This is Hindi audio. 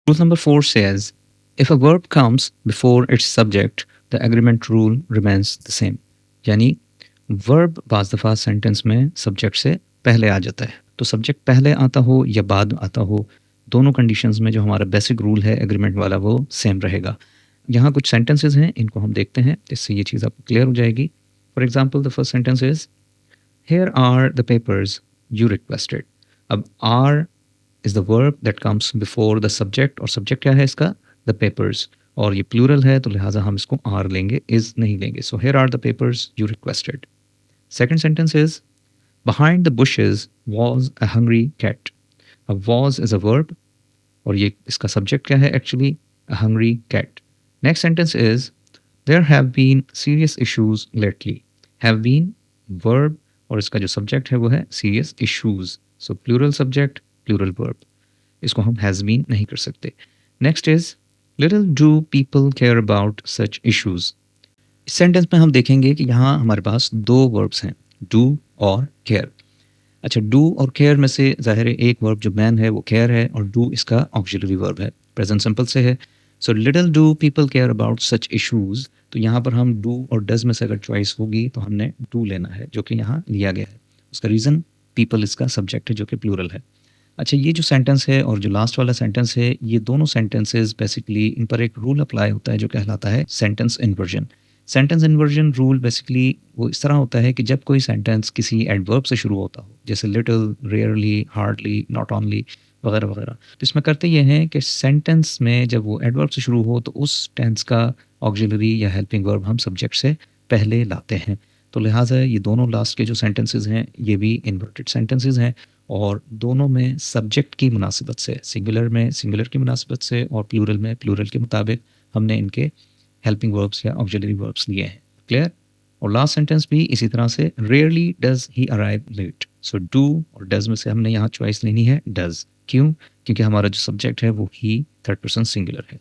Rule number 4 says, if a verb comes before its subject, the agreement rule remains the same. यानी verb बाज़ दफ़ा सेंटेंस में सब्जेक्ट से पहले आ जाता है. तो सब्जेक्ट पहले आता हो या बाद आता हो, दोनों कंडीशंस में जो हमारा बेसिक रूल है एग्रीमेंट वाला वो सेम रहेगा. यहाँ कुछ सेंटेंसेस हैं, इनको हम देखते हैं, इससे ये चीज़ आपको क्लियर हो जाएगी. For example the first sentence is, here are the papers you requested. अब are is the verb that comes before the subject और subject क्या है इसका? The papers. और ये plural है तो लिहाजा हम इसको are लेंगे, is नहीं लेंगे. So here are the papers you requested. Second sentence is, behind the bushes was a hungry cat. अब was is a verb और ये इसका subject क्या है actually? A hungry cat. Next sentence is, there have been serious issues lately. Have been verb और इसका जो सब्जेक्ट है वो है सीरियस इश्यूज. सो प्लूरल सब्जेक्ट प्लूरल वर्ब, इसको हम हैज़ बीन नहीं कर सकते. Next is, little do people care about such issues. इस सेंटेंस में हम देखेंगे कि यहाँ हमारे पास दो वर्ब्स हैं, डू और केयर. अच्छा, डू और केयर में से ज़ाहिर है एक वर्ब जो मैन है वो केयर है और डू इसका ऑक्सिलरी वर्ब है, प्रेजेंट सिंपल से है. So little do people care about such issues, तो यहाँ पर हम डू और डज में से अगर चॉइस होगी तो हमने डू लेना है जो कि यहाँ लिया गया है. उसका रीज़न पीपल इसका सब्जेक्ट है जो कि प्लूरल है. अच्छा, ये जो सेंटेंस है और जो लास्ट वाला सेंटेंस है, ये दोनों सेंटेंसेस बेसिकली इन पर एक रूल अप्लाई होता है जो कहलाता है sentence inversion. Sentence inversion rule basically वो इस तरह होता है कि जब कोई सेंटेंस किसी एडवर्ब से शुरू होता हो, जैसे little, rarely, hardly, not only वगैरह वगैरह, तो इसमें करते ये हैं कि सेंटेंस में जब वो एडवर्ब से शुरू हो तो उस टेंस का ऑक्सिलरी या हेल्पिंग वर्ब हम सब्जेक्ट से पहले लाते हैं. तो लिहाजा ये दोनों लास्ट के जो सेंटेंसेस हैं ये भी इन्वर्टेड सेंटेंसेस हैं और दोनों में सब्जेक्ट की मुनासिबत से, सिंगुलर में सिंगुलर की मुनासिबत से और प्लूरल में प्लूरल के मुताबिक हमने इनके हेल्पिंग वर्ब्स या ऑक्सिलरी वर्ब्स लिए हैं. क्लियर? और लास्ट सेंटेंस भी इसी तरह से, rarely does he arrive late. So do और डज में से हमने यहाँ चॉइस लेनी है डज. क्यों? क्योंकि हमारा जो सब्जेक्ट है वो ही थर्ड पर्सन सिंगुलर है.